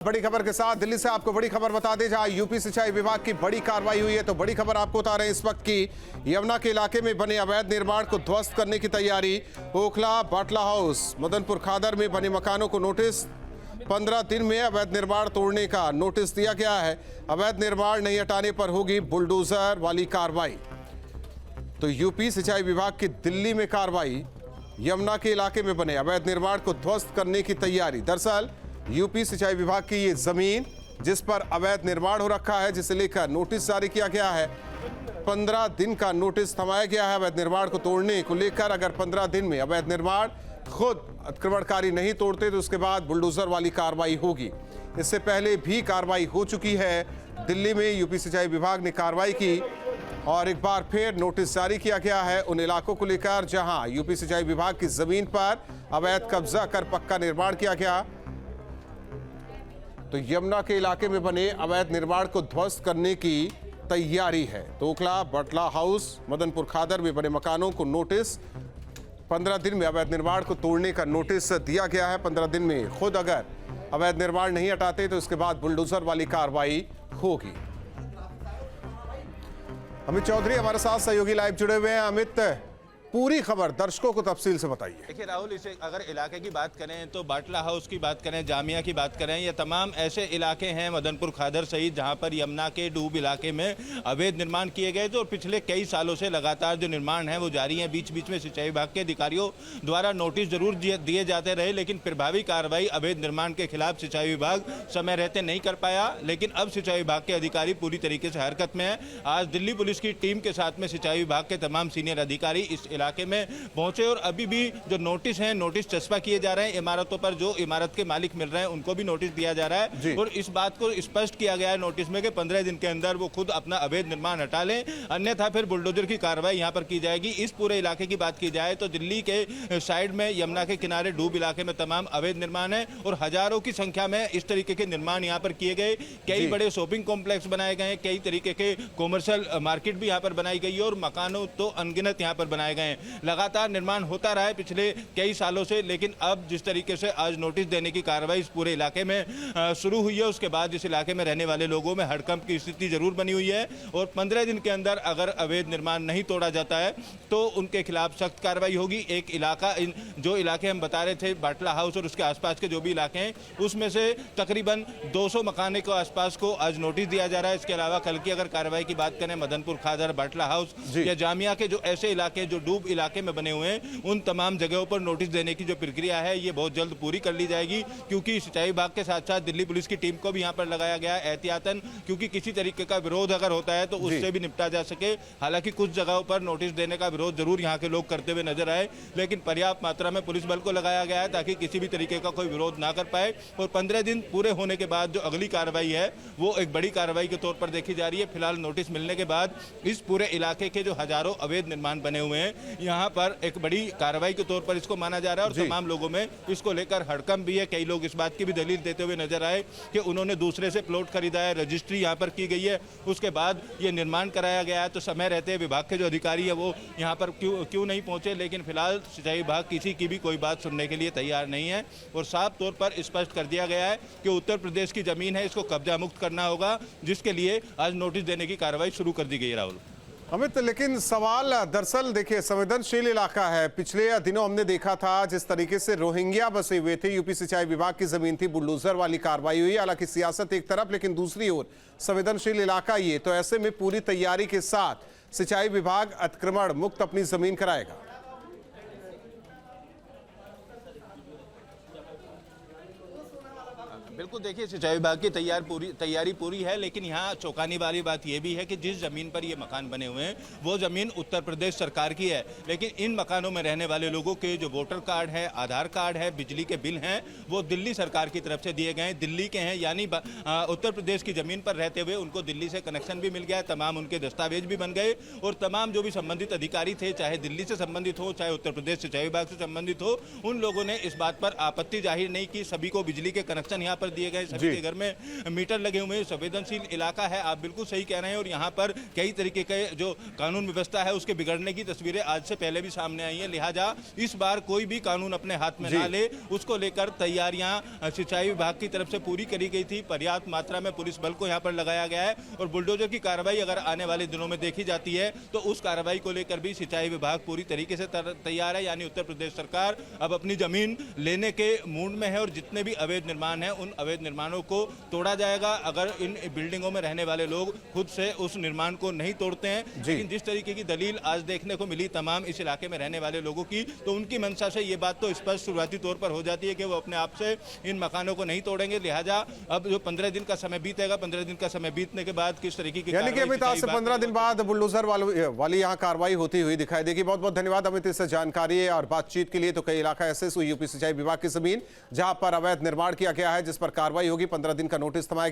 बड़ी खबर के साथ दिल्ली से आपको बड़ी खबर बता दें, जहां यूपी सिंचाई विभाग की बड़ी कार्रवाई हुई है। तो बड़ी खबर आपको बता रहे हैं इस वक्त की यमुना के इलाके में बने अवैध निर्माण को ध्वस्त करने की तैयारी। ओखला बाटला हाउस मदनपुर खादर में बने मकानों को नोटिस, 15 दिन में अवैध निर्माण तोड़ने का नोटिस दिया गया है। अवैध निर्माण नहीं हटाने पर होगी बुलडोजर वाली कार्रवाई। तो यूपी सिंचाई विभाग की दिल्ली में कार्रवाई, यमुना के इलाके में बने अवैध निर्माण को ध्वस्त करने की तैयारी। दरअसल यूपी सिंचाई विभाग की ये जमीन जिस पर अवैध निर्माण हो रखा है, जिसे लेकर नोटिस जारी किया गया है। 15 दिन का नोटिस थमाया गया है अवैध निर्माण को तोड़ने को लेकर। अगर 15 दिन में अवैध निर्माण खुद अतिक्रमणकारी नहीं तोड़ते तो उसके बाद बुलडोजर वाली कार्रवाई होगी। इससे पहले भी कार्रवाई हो चुकी है। दिल्ली में यूपी सिंचाई विभाग ने कार्रवाई की और एक बार फिर नोटिस जारी किया गया है उन इलाकों को लेकर जहां यूपी सिंचाई विभाग की जमीन पर अवैध कब्जा कर पक्का निर्माण किया गया। तो यमुना के इलाके में बने अवैध निर्माण को ध्वस्त करने की तैयारी है। तो ओखला बाटला हाउस मदनपुर खादर में बने मकानों को नोटिस, 15 दिन में अवैध निर्माण को तोड़ने का नोटिस दिया गया है। 15 दिन में खुद अगर अवैध निर्माण नहीं हटाते तो इसके बाद बुलडोजर वाली कार्रवाई होगी। अमित चौधरी हमारे साथ सहयोगी लाइव जुड़े हुए हैं। अमित, पूरी खबर दर्शकों को तफसील से बताइए। देखिए राहुल, इसे अगर इलाके की बात करें तो बाटला हाउस की बात करें, जामिया की बात करें, ये तमाम ऐसे इलाके हैं मदनपुर खादर सहित जहां पर यमुना के डूब इलाके में अवैध निर्माण किए गए थे और पिछले कई सालों से लगातार जो निर्माण है वो जारी है। बीच बीच में सिंचाई विभाग के अधिकारियों द्वारा नोटिस जरूर दिए जाते रहे, लेकिन प्रभावी कार्रवाई अवैध निर्माण के खिलाफ सिंचाई विभाग समय रहते नहीं कर पाया। लेकिन अब सिंचाई विभाग के अधिकारी पूरी तरीके से हरकत में है। आज दिल्ली पुलिस की टीम के साथ में सिंचाई विभाग के तमाम सीनियर अधिकारी इस इलाके में पहुंचे और अभी भी जो नोटिस है, नोटिस चस्पा किए जा रहे हैं। इमारतों पर जो इमारत के मालिक मिल रहे हैं उनको भी नोटिस दिया जा रहा है और इस बात को स्पष्ट किया गया है नोटिस में कि 15 दिन के अंदर वो खुद अपना अवैध निर्माण हटा लें, अन्यथा फिर बुलडोजर की कार्रवाई यहां पर की जाएगी। इस पूरे इलाके की बात की जाए तो दिल्ली के साइड में यमुना के किनारे डूब इलाके में तमाम अवैध निर्माण है और हजारों की संख्या में इस तरीके के निर्माण यहां पर किए गए। कई बड़े शॉपिंग कॉम्प्लेक्स बनाए गए, कई तरीके के कॉमर्शियल मार्केट भी यहां पर बनाई गई है और मकानों तो अनगिनत यहां पर बनाए गए हैं। लगातार निर्माण होता रहा है पिछले कई सालों से, लेकिन अब जिस तरीके से आज नोटिस देने की कार्रवाई इस पूरे इलाके में शुरू हुई है, उसके बाद इस इलाके में रहने वाले लोगों में हड़कंप की स्थिति जरूर बनी हुई है और 15 दिन के अंदर अगर अवैध निर्माण नहीं तोड़ा जाता है तो उनके खिलाफ सख्त कार्रवाई होगी। एक इलाका, जो इलाके हम बता रहे थे बाटला हाउस और उसके आसपास के जो भी इलाके हैं, उसमें से तकरीबन 200 मकाने के आसपास को आज नोटिस दिया जा रहा है। इसके अलावा कल की अगर कार्रवाई की बात करें, मदनपुर खादर, बाटला हाउस या जामिया के जो ऐसे इलाके जो डूब इलाके में बने हुए हैं, उन तमाम जगहों पर नोटिस देने की जो प्रक्रिया है ये बहुत जल्द पूरी कर ली जाएगी, क्योंकि सिंचाई विभाग के साथ साथ दिल्ली पुलिस की टीम को भी यहां पर लगाया गया है एहतियातन, क्योंकि किसी तरीके का विरोध अगर होता है तो उससे भी निपटा जा सके। हालांकि कुछ जगहों पर नोटिस देने का विरोध जरूर यहां के लोग करते हुए नजर आए, लेकिन पर्याप्त मात्रा में पुलिस बल को लगाया गया है ताकि किसी भी तरीके का कोई विरोध ना कर पाए। और 15 दिन पूरे होने के बाद जो अगली कार्रवाई है वो एक बड़ी कार्रवाई के तौर पर देखी जा रही है। फिलहाल नोटिस मिलने के बाद इस पूरे इलाके के जो हजारों अवैध निर्माण बने हुए हैं, यहाँ पर एक बड़ी कार्रवाई के तौर पर इसको माना जा रहा है और तमाम लोगों में इसको लेकर हड़कंप भी है। कई लोग इस बात की भी दलील देते हुए नजर आए कि उन्होंने दूसरे से प्लॉट खरीदा है, रजिस्ट्री यहाँ पर की गई है, उसके बाद ये निर्माण कराया गया है, तो समय रहते विभाग के जो अधिकारी है वो यहाँ पर क्यों नहीं पहुंचे। लेकिन फिलहाल सिंचाई विभाग किसी की भी कोई बात सुनने के लिए तैयार नहीं है और साफ तौर पर स्पष्ट कर दिया गया है कि उत्तर प्रदेश की जमीन है, इसको कब्जा मुक्त करना होगा, जिसके लिए आज नोटिस देने की कार्रवाई शुरू कर दी गई है। राहुल, अमित, लेकिन सवाल दरअसल देखिए, संवेदनशील इलाका है। पिछले दिनों हमने देखा था जिस तरीके से रोहिंग्या बसे हुए थे, यूपी सिंचाई विभाग की जमीन थी, बुलडोजर वाली कार्रवाई हुई। हालांकि सियासत एक तरफ, लेकिन दूसरी ओर संवेदनशील इलाका ये, तो ऐसे में पूरी तैयारी के साथ सिंचाई विभाग अतिक्रमण मुक्त अपनी जमीन कराएगा। बिल्कुल, देखिए सिंचाई विभाग की तैयारी पूरी है, लेकिन यहाँ चौंकाने वाली बात यह भी है कि जिस जमीन पर ये मकान बने हुए हैं वो जमीन उत्तर प्रदेश सरकार की है, लेकिन इन मकानों में रहने वाले लोगों के जो वोटर कार्ड है, आधार कार्ड है, बिजली के बिल हैं, वो दिल्ली सरकार की तरफ से दिए गए हैं, दिल्ली के हैं। यानी उत्तर प्रदेश की जमीन पर रहते हुए उनको दिल्ली से कनेक्शन भी मिल गया है, तमाम उनके दस्तावेज भी बन गए और तमाम जो भी संबंधित अधिकारी थे, चाहे दिल्ली से संबंधित हो चाहे उत्तर प्रदेश सिंचाई विभाग से संबंधित हो, उन लोगों ने इस बात पर आपत्ति जाहिर नहीं की। सभी को बिजली के कनेक्शन यहाँ पर दिए गए, सभी के घर में मीटर लगे हुए हैं, संवेदनशील इलाका है। आप बिल्कुल सही कह रहे हैं और यहाँ पर कई तरीके के जो कानून व्यवस्था है उसके बिगड़ने की तस्वीरें आज से पहले भी सामने आई हैं। लिहाजा इस बार कोई भी कानून अपने हाथ में ना ले, उसको लेकर तैयारियां सिंचाई विभाग की तरफ से पूरी करी गई थी। पर्याप्त मात्रा में पुलिस बल को यहाँ पर लगाया गया है और बुलडोजर की कार्रवाई अगर आने वाले दिनों में देखी जाती है तो उस कार्रवाई को लेकर भी सिंचाई विभाग पूरी तरीके से तैयार है। यानी उत्तर प्रदेश सरकार अब अपनी जमीन लेने के मूड में है और जितने भी अवैध निर्माण हैं उन अवैध निर्माणों को तोड़ा जाएगा अगर इन बिल्डिंगों में रहने वाले लोग खुद से उस निर्माण को नहीं तोड़ते हैं। लेकिन जिस तरीके की दलील आज देखने को मिली तमाम इस इलाके में रहने वाले लोगों की, तो उनकी मंशा से ये बात तो स्पष्ट शुरुआती तौर पर हो जाती है कि वो अपने आप से इन मकानों को नहीं तोड़ेंगे। लिहाजा अब जो 15 दिन का समय बीतेगा, 15 दिन का समय बीतने के बाद किस तरीके की यानी कि अमित आज से 15 दिन बाद बुलडोजर वाली यहाँ कार्रवाई होती हुई दिखाई देगी। बहुत बहुत धन्यवाद अमित इस जानकारी और बातचीत के लिए। तो कई इलाका ऐसे यूपी सिंचाई विभाग की जमीन जहां पर अवैध निर्माण किया गया है जिस पर कार्रवाई होगी, 15 दिन का नोटिस थमाया